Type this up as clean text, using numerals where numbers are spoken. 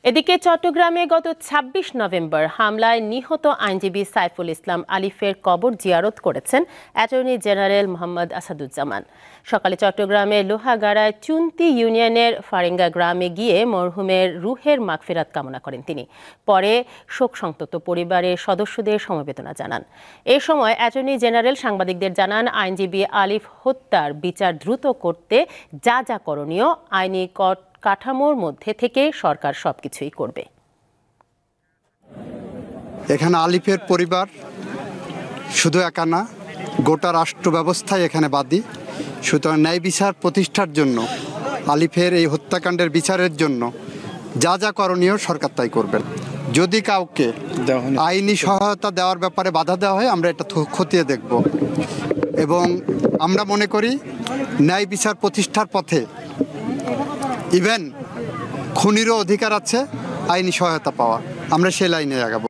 এদিকে চট্টগ্রামে গত ২৬ নভেম্বর হামলায় নিহত আইনজীবী সাইফুল ইসলাম আলিফের কবর জিয়ারত করেছেন অ্যাটর্নি জেনারেল মোহাম্মদ আসাদুজ্জামান। সকালে চট্টগ্রামে লোহাগাড়ায় চুন্তি ইউনিয়নের ফারেঙ্গা গ্রামে গিয়ে মরহুমের রুহের মাগফিরাত কামনা করেন তিনি। পরে শোকসন্তপ্ত পরিবারের সদস্যদের সমবেদনা জানান। এ সময় অ্যাটর্নি জেনারেল সাংবাদিকদের জানান, আইনজীবী আলিফ হত্যার বিচার দ্রুত করতে যা যা করণীয় আইনি কাঠামোর মধ্যে থেকে সরকার সবকিছুই করবে। এখানে আলিফের পরিবার শুধু একা না, গোটা রাষ্ট্র ব্যবস্থায় এখানে বাদী। সুতরাং ন্যায় বিচার প্রতিষ্ঠার জন্য, আলিফের এই হত্যাকাণ্ডের বিচারের জন্য যা যা করণীয় সরকার তাই করবেন। যদি কাউকে আইনি সহায়তা দেওয়ার ব্যাপারে বাধা দেওয়া হয়, আমরা এটা খতিয়ে দেখব এবং আমরা মনে করি ন্যায় বিচার প্রতিষ্ঠার পথে ইভেন খুনিরও অধিকার আছে আইনি সহায়তা পাওয়া। আমরা সেই লাইনে আগাবো।